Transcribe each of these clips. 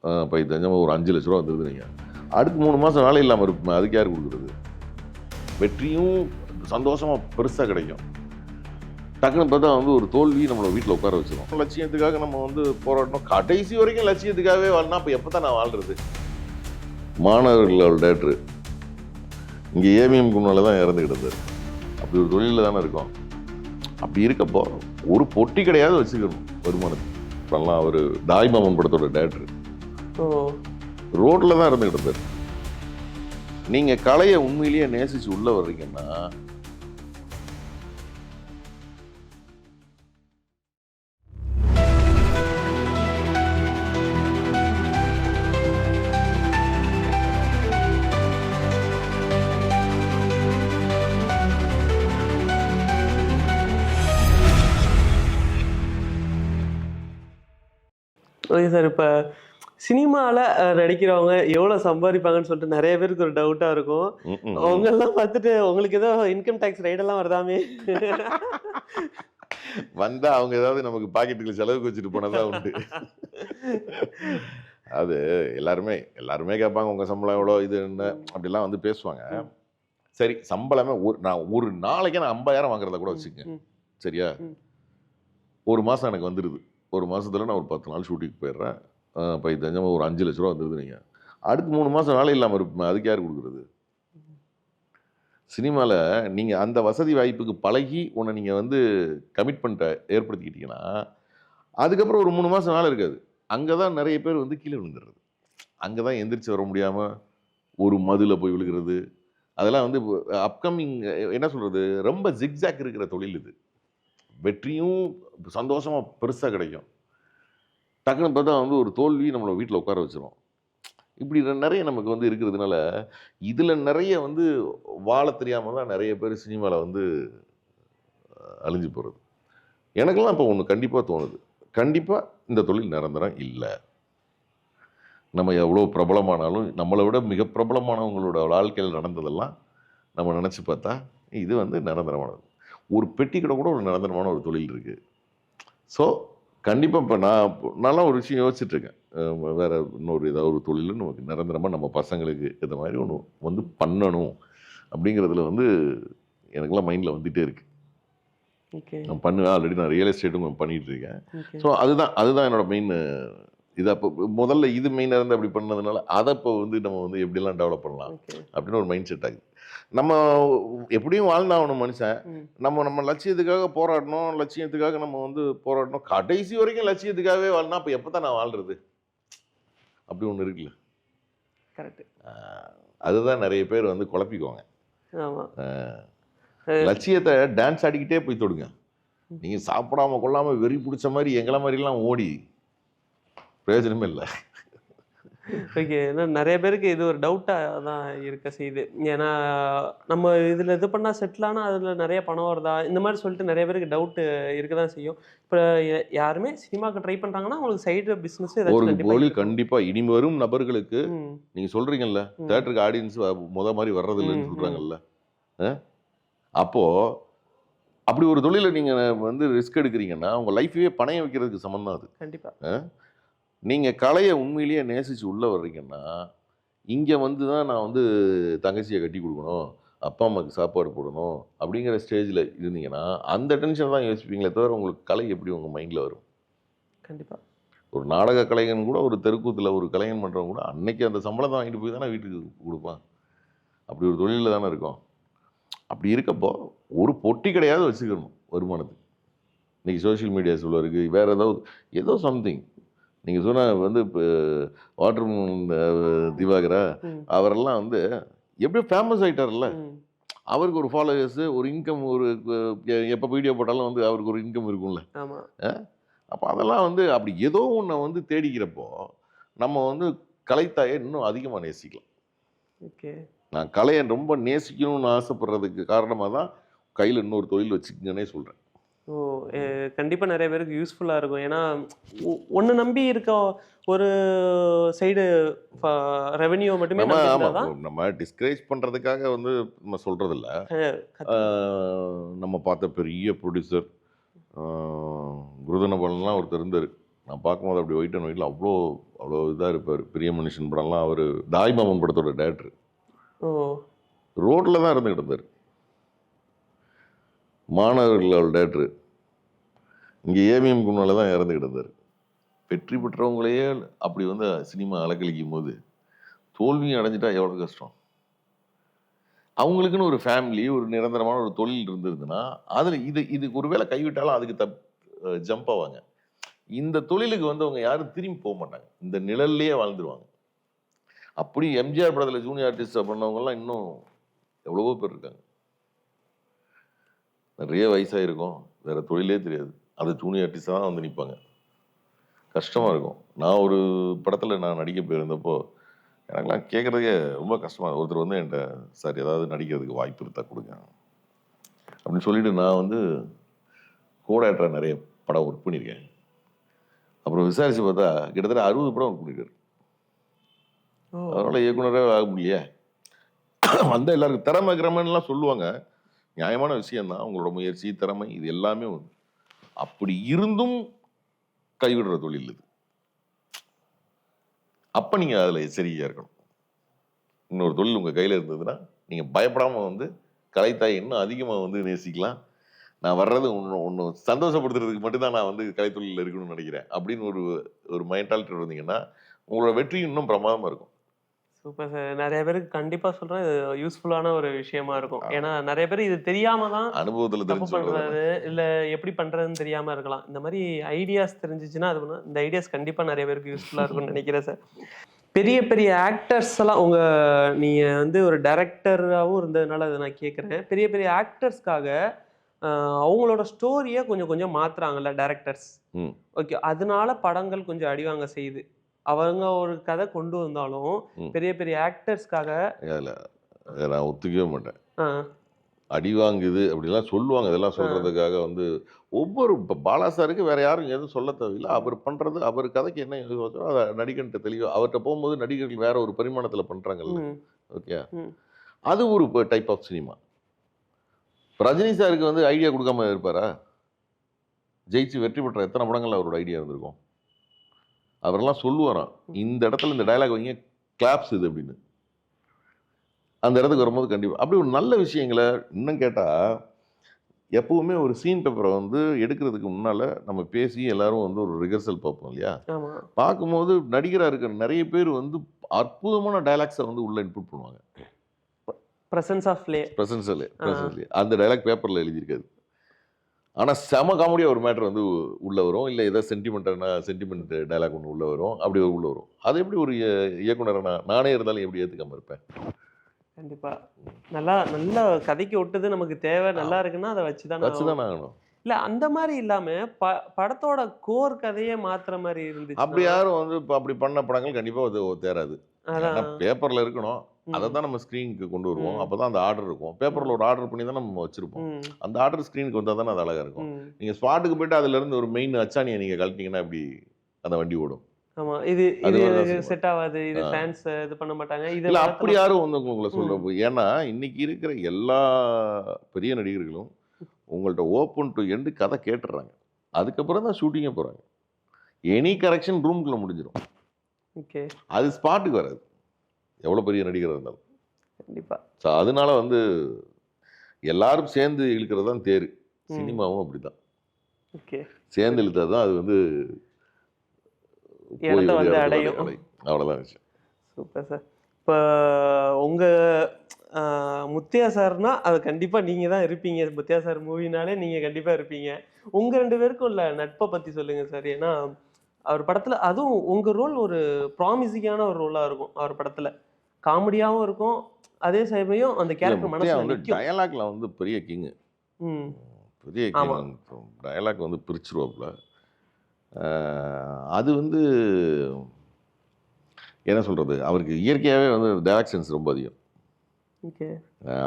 இப்போ தெரிஞ்சவங்க ஒரு 5 லட்ச ரூபா வந்துருது நீங்கள் அடுத்து 3 மாதம் வேலை இல்லாமல் இருக்குமே, அதுக்கு யார் கொடுக்குறது? வெற்றியும் சந்தோஷமாக பெருசாக கிடைக்கும். டக்குன்னு பார்த்தா வந்து ஒரு தோல்வி நம்மளை வீட்டில் உட்கார வச்சிடும். லட்சியத்துக்காக நம்ம வந்து போராடணும், கடைசி வரைக்கும் லட்சியத்துக்காகவே வாழனா அப்போ எப்போ தான் நான் வாழ்றது? மாணவர்களோட டேரக்டர் இங்கே ஏவிஎம் கும்னால தான் இறந்துக்கிட்டு இருந்தார். அப்படி ஒரு தொழிலில் தானே இருக்கோம். அப்படி இருக்கப்போ ஒரு பொட்டி கிடையாது வச்சுக்கணும் வருமானத்துக்கு. இப்பெல்லாம் அவர் தாய்மாமன் படத்தோட டேரக்டர் ரோட்டில் தான் இருந்துக்கிட்டு இருந்தார். நீங்கள் கலையை உண்மையிலேயே நேசிச்சு உள்ள வர்றீங்கன்னா ஓகே சார். இப்போ சினிமாவில் நடிக்கிறவங்க எவ்வளோ சம்பாதிப்பாங்கன்னு சொல்லிட்டு நிறைய பேருக்கு ஒரு டவுட்டாக இருக்கும். அவங்கெல்லாம் பார்த்துட்டு உங்களுக்கு ஏதோ இன்கம் டேக்ஸ் ரைடெல்லாம் வருதாமே வந்தா அவங்க ஏதாவது நமக்கு பாக்கெட்டுக்கு செலவுக்கு வச்சுட்டு போனதான் உண்டு. அது எல்லாருமே கேட்பாங்க உங்க சம்பளம் எவ்வளோ, இது என்ன அப்படிலாம் வந்து பேசுவாங்க. சரி, சம்பளமே நான் ஒரு நாளைக்கே நான் 50,000 வாங்குறத கூட வச்சுக்கேன். சரியா, ஒரு மாதம் எனக்கு வந்துடுது. ஒரு மாதத்தில் நான் ஒரு 10 நாள் ஷூட்டிங் போயிடுறேன். இப்போ தெரிஞ்சவங்க ஒரு 5 லட்ச ரூபா வந்துடுது. நீங்கள் அடுத்து 3 மாதம் வேலை இல்லாமல் இருப்பேன், அதுக்கு யார் கொடுக்குறது? சினிமாவில் நீங்கள் அந்த வசதி வாய்ப்புக்கு பழகி உன்னை நீங்கள் வந்து கமிட்மெண்ட்டை ஏற்படுத்திக்கிட்டீங்கன்னா அதுக்கப்புறம் ஒரு 3 மாதம் வேலை இருக்காது. அங்கே தான் நிறைய பேர் வந்து கீழே விழுந்துடுறது. அங்கே தான் எந்திரிச்சு வர முடியாமல் ஒரு மதுவில் போய் விழுகிறது. அதெல்லாம் வந்து அப்கமிங் என்ன சொல்கிறது, ரொம்ப ஜிக்ஸாக் இருக்கிற தொழில் இது. வெற்றியும் சந்தோஷமாக பெருசாக கிடைக்கும். டக்குன்னு பார்த்தா வந்து ஒரு தோல்வி நம்மளை வீட்டில் உட்கார வச்சிடும். இப்படி நிறைய நமக்கு வந்து இருக்கிறதுனால இதில் நிறைய வந்து வாழ தெரியாமல் தான் நிறைய பேர் சினிமாவில் வந்து அழிஞ்சு போகிறது. எனக்கெல்லாம் இப்போ ஒன்று கண்டிப்பாக தோணுது, கண்டிப்பாக இந்த தொழில் நிரந்தரம் இல்லை. நம்ம எவ்வளோ பிரபலமானாலும் நம்மளை விட மிக பிரபலமானவங்களோட வாழ்க்கையில் நடந்ததெல்லாம் நம்ம நினச்சி பார்த்தா இது வந்து நிரந்தரமானது. ஒரு பெட்டி கடை கூட ஒரு நிரந்தரமான ஒரு தொழில் இருக்குது. ஸோ கண்டிப்பாக இப்போ நல்லா ஒரு விஷயம் யோசிச்சுட்ருக்கேன். வேறு இன்னொரு ஏதாவது ஒரு தொழில் நமக்கு நிரந்தரமாக நம்ம பசங்களுக்கு இந்த மாதிரி ஒன்று வந்து பண்ணணும் அப்படிங்கிறதுல வந்து எனக்கெல்லாம் மைண்டில் வந்துகிட்டே இருக்குது. நான் பண்ணுவேன். ஆல்ரெடி நான் ரியல் எஸ்டேட்டும் பண்ணிகிட்டு இருக்கேன். ஸோ அதுதான் என்னோடய மெயின். இதை அப்போ முதல்ல இது மெயினாக இருந்து அப்படி பண்ணதுனால அதை இப்போ வந்து நம்ம வந்து எப்படிலாம் டெவலப் பண்ணலாம் அப்படின்னு ஒரு மைண்ட் செட் ஆகுது. நம்ம எப்படியும் வாழ்ந்தாகணும் மனுஷன். நம்ம லட்சியத்துக்காக போராடணும், லட்சியத்துக்காக நம்ம வந்து போராடணும், கடைசி வரைக்கும் லட்சியத்துக்காகவே வாழனா அப்போ எப்போ தான் நான் வாழ்றது? அப்படி ஒன்று இருக்குல்ல. கரெக்ட். அதுதான் நிறைய பேர் வந்து குழப்பிக்குவாங்க. லட்சியத்தை டான்ஸ் ஆடிக்கிட்டே போய் தொடுங்க. நீங்கள் சாப்பிடாம கொள்ளாமல் வெறி பிடிச்ச மாதிரி எங்களை மாதிரிலாம் ஓடி பிரயோஜனமே இல்லை. ஓகே. ஏன்னா நிறைய பேருக்கு இது ஒரு டவுட்டாக தான் இருக்க செய்யுது. ஏன்னா நம்ம இதில் இது பண்ணால் செட்டில் ஆனால் அதில் நிறைய பணம் வருதா இந்த மாதிரி சொல்லிட்டு நிறைய பேருக்கு டவுட்டு இருக்க தான் செய்யும். இப்போ யாருமே சினிமாவுக்கு ட்ரை பண்ணுறாங்கன்னா அவங்களுக்கு சைடு பிஸ்னஸ் ஒரு தொழில் கண்டிப்பாக இனி வரும் நபர்களுக்கு நீங்கள் சொல்கிறீங்கல்ல, தேட்டருக்கு ஆடியன்ஸ் மாதிரி வர்றதில்லைன்னு சொல்கிறாங்கல்ல, அப்போது அப்படி ஒரு தொழிலை நீங்கள் வந்து ரிஸ்க் எடுக்கிறீங்கன்னா உங்கள் லைஃபையே பணைய வைக்கிறதுக்கு சம்மந்தம் தான் அது. கண்டிப்பாக நீங்கள் கலையை உண்மையிலேயே நேசித்து உள்ளே வர்றீங்கன்னா இங்கே வந்து தான் நான் வந்து தங்கச்சியை கட்டி கொடுக்கணும், அப்பா அம்மாவுக்கு சாப்பாடு போடணும் அப்படிங்கிற ஸ்டேஜில் இருந்தீங்கன்னா அந்த டென்ஷன் தான் யோசிப்பீங்களே தவிர உங்களுக்கு கலை எப்படி உங்கள் மைண்டில் வரும்? கண்டிப்பாக. ஒரு நாடக கலைஞன் கூட ஒரு தெருக்கூத்தில் ஒரு கலைஞன் பண்ணுறவங்க கூட அன்னைக்கு அந்த சம்பளத்தை வாங்கிட்டு போய் தானே வீட்டுக்கு கொடுப்பான். அப்படி ஒரு தொழிலில் தானே இருக்கும். அப்படி இருக்கப்போ ஒரு பொட்டி கிடையாது வச்சுக்கணும் வருமானத்துக்கு. இன்றைக்கி சோஷியல் மீடியா சொல்லுவாருக்கு வேறு ஏதோ சம்திங் நீங்கள் சொன்ன வந்து இப்போ வாட்டர் திவாகரா அவரெல்லாம் வந்து எப்படியோ ஃபேமஸ் ஆகிட்டார்ல. அவருக்கு ஒரு ஃபாலோவர்ஸு, ஒரு இன்கம், ஒரு எப்போ வீடியோ போட்டாலும் வந்து அவருக்கு ஒரு இன்கம் இருக்கும்ல. அப்போ அதெல்லாம் வந்து அப்படி ஏதோ ஒன்றை வந்து தேடிக்கிறப்போ நம்ம வந்து கலைத்தாயை இன்னும் அதிகமாக நேசிக்கலாம். ஓகே. நான் கலையை ரொம்ப நேசிக்கணும்னு ஆசைப்படுறதுக்கு காரணமாக தான் கையில் இன்னொரு தொழில் வச்சுக்கங்கன்னே சொல்கிறேன். ஓ, கண்டிப்பாக நிறைய பேருக்கு யூஸ்ஃபுல்லாக இருக்கும். ஏன்னா ஒன்று நம்பி இருக்க ஒரு சைடு ரெவென்யூ மட்டுமே நம்ம டிஸ்கரேஜ் பண்ணுறதுக்காக வந்து நம்ம சொல்கிறதில்ல. நம்ம பார்த்த பெரிய ப்ரொடியூசர் குருதனபாலன்லாம் ஒருத்தர் இருந்தார். நான் பார்க்கும்போது அப்படி ஒயிட் அண்ட் ஒயிட்டில் அவ்வளோ அவ்வளோ இதாக இருப்பார். பெரிய மனுஷன் படம்லாம் அவர் தாய்மாமன் படத்தோட டேரக்டர். ஓ ரோட்டில் தான் இருந்துகிட்டு இருந்தார். மாணவர்களோட டேரக்டர். இங்கே ஏவிஎம் குன்னால தான் இறந்துக்கிட்டு இருந்தார். வெற்றி பெற்றவங்களையே அப்படி வந்து சினிமா அலக்கழிக்கும் போது தோல்வியும் அடைஞ்சிட்டா எவ்வளோ கஷ்டம். அவங்களுக்குன்னு ஒரு ஃபேமிலி, ஒரு நிரந்தரமான ஒரு தொழில் இருந்ததுன்னா அதில் இதுக்கு ஒரு வேளை கைவிட்டாலும் அதுக்கு ஜம்ப் ஆவாங்க. இந்த தொழிலுக்கு வந்து அவங்க யாரும் திரும்பி போக மாட்டாங்க. இந்த நிழல்லையே வாழ்ந்துருவாங்க. அப்படி எம்ஜிஆர் படத்தில் ஜூனியர் ஆர்டிஸ்ட் பண்ணவங்கலாம் இன்னும் எவ்வளவோ பேர் இருக்காங்க. நிறைய வயசாயிருக்கும், வேற தொழிலே தெரியாது, அது ஜூனியர் ஆர்டிஸ்டாக தான் வந்து நிற்பாங்க. கஷ்டமாக இருக்கும். நான் ஒரு படத்தில் நான் நடிக்க போயிருந்தப்போ எனக்குலாம் கேட்குறதுக்கே ரொம்ப கஷ்டமாக. ஒருத்தர் வந்து என்கிட்ட, சார் ஏதாவது நடிக்கிறதுக்கு வாய்ப்பு இருந்தால் கொடுங்க அப்படின்னு சொல்லிட்டு, நான் வந்து கோடாக்டராக நிறைய படம் ஒர்க் பண்ணியிருக்கேன். அப்புறம் விசாரித்து பார்த்தா கிட்டத்தட்ட 60 படம் ஒர்க் பண்ணியிருக்காரு. அதனால் இயக்குனரே ஆக முடியலையே. வந்த எல்லாருக்கும் திறமை கிரமன்லாம் சொல்லுவாங்க, நியாயமான விஷயம்தான். உங்களோட முயற்சி, திறமை, இது எல்லாமே உண்டு. அப்படி இருந்தும் கைவிடுற தொழில் இது. அப்போ நீங்கள் அதில் எச்சரிக்கையாக இருக்கணும். இன்னொரு தொழில் உங்கள் கையில் இருந்ததுன்னா நீங்கள் பயப்படாமல் வந்து கலைத்தாய் இன்னும் அதிகமாக வந்து நேசிக்கலாம். நான் வர்றது ஒன்று சந்தோஷப்படுத்துறதுக்கு மட்டும்தான் நான் வந்து கலைத்தொழிலில் இருக்கணும்னு நினைக்கிறேன் அப்படின்னு ஒரு மென்டாலிட்டி இருந்தீங்கன்னா உங்களோட வெற்றி இன்னும் பிரமாதமாக இருக்கும். Super sir. நிறைய பேருக்கு கண்டிப்பா சொல்றேன், இது யூஸ்ஃபுல்லான ஒரு விஷயமா இருக்கும். ஏன்னா நிறைய பேர் இது தெரியாம தான் அனுபவத்தில் தப்பு தெரிஞ்சு பண்றது, இல்ல எப்படி பண்றதுன்னு தெரியாம இருக்கலாம். இந்த மாதிரி ஐடியாஸ் தெரிஞ்சிச்சுன்னா அது இந்த ஐடியாஸ் கண்டிப்பா நிறைய பேருக்கு யூஸ்ஃபுல்லா இருக்கும்னு நினைக்கிறேன் சார். பெரிய பெரிய ஆக்டர்ஸ் எல்லாம் நீங்க வந்து ஒரு டைரக்டராகவும் இருந்ததுனால அதை நான் கேட்குறேன். பெரிய பெரிய ஆக்டர்ஸ்க்காக அவங்களோட ஸ்டோரியை கொஞ்சம் கொஞ்சம் மாத்துறாங்கல்ல டைரக்டர்ஸ். ஓகே, அதனால படங்கள் கொஞ்சம் அடிவாங்க செய்யுது. அவங்க ஒரு கதை கொண்டு வந்தாலும் பெரிய பெரிய ஆக்டர்ஸ்க்காக நான் ஒத்துக்கவே மாட்டேன். அடி வாங்குது அப்படிலாம் சொல்லுவாங்க. இதெல்லாம் சொல்றதுக்காக வந்து ஒவ்வொரு இப்போ பாலா சாருக்கு வேற யாரும் எதுவும் சொல்ல தேவையில்லை. அவர் பண்றது, அவர் கதைக்கு என்ன யோசிச்சோ அதை நடிகர்கிட்ட தெளிவா அவர்கிட்ட போகும்போது நடிகர்கள் வேற ஒரு பரிமாணத்தில் பண்றாங்கல்ல. ஓகே, அது ஒரு டைப் ஆஃப் சினிமா. ரஜினி சாருக்கு வந்து ஐடியா கொடுக்காம இருப்பாரா? ஜெயிச்சு வெற்றி பெற்ற எத்தனை படங்கள் அவரோட ஐடியா இருந்திருக்கும். அவரெல்லாம் சொல்லுவாராம், இந்த இடத்துல இந்த டயலாக் வைங்க, கிளாப்ஸ் இது அப்படின்னு. அந்த இடத்துக்கு வரும்போது கண்டிப்பாக அப்படி ஒரு நல்ல விஷயங்களை இன்னும் கேட்டால், எப்பவுமே ஒரு சீன் பேப்பரை வந்து எடுக்கிறதுக்கு முன்னால் நம்ம பேசி எல்லாரும் வந்து ஒரு ரிஹர்சல் பார்ப்போம் இல்லையா? பார்க்கும்போது நடிகராக இருக்கிற நிறைய பேர் வந்து அற்புதமான டயலாக்ஸை வந்து உள்ள இன்புட் பண்ணுவாங்க. ப்ரெசன்ஸ்லே அந்த டயலாக் பேப்பரில் எழுதியிருக்காது. ஆனால் செம காமெடியாக ஒரு மேட்ரு வந்து உள்ளே வரும். இல்லை ஏதாவது சென்டிமெண்ட் டயலாக் ஒன்று உள்ளே வரும். அப்படி உள்ளே வரும். அது எப்படி ஒரு இயக்குனராக நானே இருந்தாலும் எப்படி ஏற்றுக்காமல் இருப்பேன்? கண்டிப்பா. நல்லா நல்ல கதைக்கு ஒட்டுது, நமக்கு தேவை, நல்லா இருக்குன்னா அதை வச்சுதான் ஆகணும். இல்ல அந்த மாதிரி இல்லாம படத்தோட கோர் கதையே மாத்துற மாதிரி இருந்துச்சு. அப்படி யாரும் வந்து இப்போ அப்படி பண்ண படங்கள் கண்டிப்பாக அது தேராது. பேப்பரில் இருக்கணும், அதை தான் நம்ம ஸ்க்ரீனுக்கு கொண்டு வருவோம். அப்போ தான் அந்த ஆர்டர் இருக்கும். பேப்பரில் ஒரு ஆர்டர் பண்ணி தான் நம்ம வச்சுருப்போம். அந்த ஆர்டர் ஸ்க்ரீனுக்கு வந்தால் தானே அது அழகாக இருக்கும். நீங்கள் ஸ்பாட்டுக்கு போய்ட்டு அதுலேருந்து ஒரு மெயின் அச்சானியை நீங்கள் கழட்டிங்கன்னா அப்படி அந்த வண்டி ஓடும். ஆமா, இது செட் ஆகாது, இது ஃபேன்ஸ் இது பண்ண மாட்டாங்க. இல்ல அப்படி யாரும் வந்து உங்களை சொல்றப்போ, ஏன்னா இன்னைக்கு இருக்கிற எல்லா பெரிய நடிகர்களும் உங்கள்ட்ட ஓப்பன் டு எண்டு கதை கேட்டுறாங்க. அதுக்கப்புறம் தான் ஷூட்டிங்கே போறாங்க. எனி கரெக்ஷன் ரூம்குள்ள முடிஞ்சிடும். ஓகே, அது ஸ்பாட்டுக்கு வராது, எவ்வளவு பெரிய நடிகராக இருந்தாலும். கண்டிப்பா. ஸோ அதனால வந்து எல்லாரும் சேர்ந்து இழுக்கிறது தான் தேர். சினிமாவும் அப்படிதான். ஓகே, சேர்ந்து இழுத்தா தான் அது வந்து அடையும். அவ்வளவுதான் விஷயம். Super sir. இப்போ உங்க முத்தியா சார்னா அது கண்டிப்பா நீங்க தான் இருப்பீங்க. முத்தியா சார் மூவினாலே நீங்க கண்டிப்பா இருப்பீங்க. உங்க 2 பேருக்கும் உள்ள நட்பை பத்தி சொல்லுங்க சார். ஏன்னா அவர் படத்துல அதுவும் உங்க ரோல் ஒரு ப்ராமிசிங்கான ஒரு ரோலா இருக்கும். அவர் படத்துல காமெடியாவும் இருக்கும், அதே சமயம் அந்த கேரக்டர் மனசுல நிக்கும். டயலாக்ல வந்து பெரிய கிங். பெரிய கிங். டயலாக் வந்து பிரிச்சிருவாப்ல. அது வந்து என்ன சொல்கிறது, அவருக்கு இயற்கையாகவே வந்து டயலாக் சென்ஸ் ரொம்ப அதிகம்.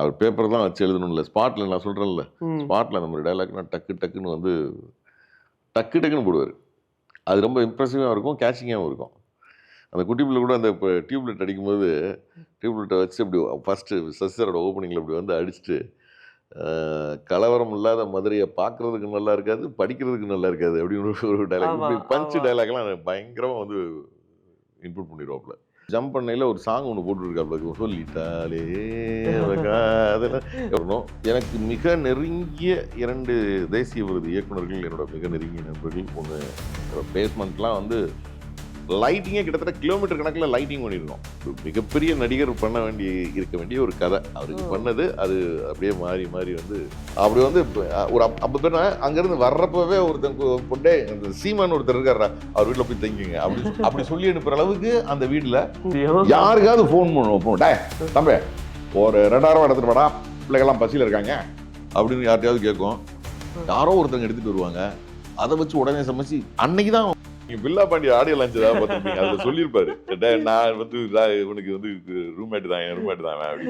அவர் பேப்பர் தான் வச்சு எழுதணும் இல்லை, ஸ்பாட்டில் நான் சொல்கிறேன்ல, ஸ்பாட்டில் அந்த மாதிரி டயலாக்னா டக்கு டக்குன்னு வந்து டக்குன்னு போடுவார். அது ரொம்ப இம்ப்ரெசிவாக இருக்கும், கேட்சிங்காகவும் இருக்கும். அந்த குட்டி பிள்ளை கூட அந்த இப்போ டியூப்லைட் அடிக்கும்போது டியூப்லைட்டை வச்சு அப்படி ஃபஸ்ட்டு சசிசரோட ஓப்பனிங்கில் அப்படி வந்து அடிச்சுட்டு கலவரம் இல்லாத மதுரையை பார்க்கறதுக்கு நல்லா இருக்காது, படிக்கிறதுக்கு நல்லா இருக்காது அப்படின்னு ஒரு டைலாக். ஆமா, இப்படி பஞ்ச் ஆமா. டைலாக்லாம் பயங்கரமாக வந்து இன்க்ளூட் பண்ணிடுவாப்புல. ஜம்ப் பண்ணையில் ஒரு சாங் ஒன்று போட்டுருக்காப்புல, சொல்லிட்டாலே அதெல்லாம் வரணும். எனக்கு மிக நெருங்கிய 2 தேசிய விருது இயக்குனர்கள் என்னோட மிக நெருங்கிய நண்பர்கள். ஒன்று பேஸ்மெண்ட்லாம் வந்து லைட்டிங்கே கிட்டத்தட்ட கிலோமீட்டர் கணக்கில் லைட்டிங் பண்ணியிருக்கோம். ஒரு மிகப்பெரிய நடிகர் பண்ண இருக்க வேண்டிய ஒரு கதை அவருக்கு பண்ணது. அது அப்படியே மாறி மாறி வந்து அப்படி வந்து ஒரு 50 பேர் அங்கேருந்து வர்றப்பவே ஒருத்தங்க கொண்டே அந்த சீமான் ஒருத்தர் இருக்காரா, அவர் வீட்டில் போய் தங்கிங்க அப்படி சொல்லி அனுப்புகிற அளவுக்கு அந்த வீட்டில் யாருக்காவது ஃபோன் பண்ணுவோம், டே தம்பி ஒரு 2000 எடுத்துட்டு வாடா, பிள்ளைகள்லாம் பசியில் இருக்காங்க அப்படின்னு யார்ட்டையாவது கேட்கும். யாரோ ஒருத்தங்க எடுத்துகிட்டு வருவாங்க. அதை வச்சு உடனே சமைச்சு அன்னைக்கு தான் பில்லா பாண்டி ஆடியோ லான்ச் ஏதாவது பார்த்துருப்பீங்க, அதில் சொல்லியிருப்பாரு, நான் வந்து இவனுக்கு வந்து ரூம்மேட் தான், என் ரூம்மேட் தான் அப்படின்னு.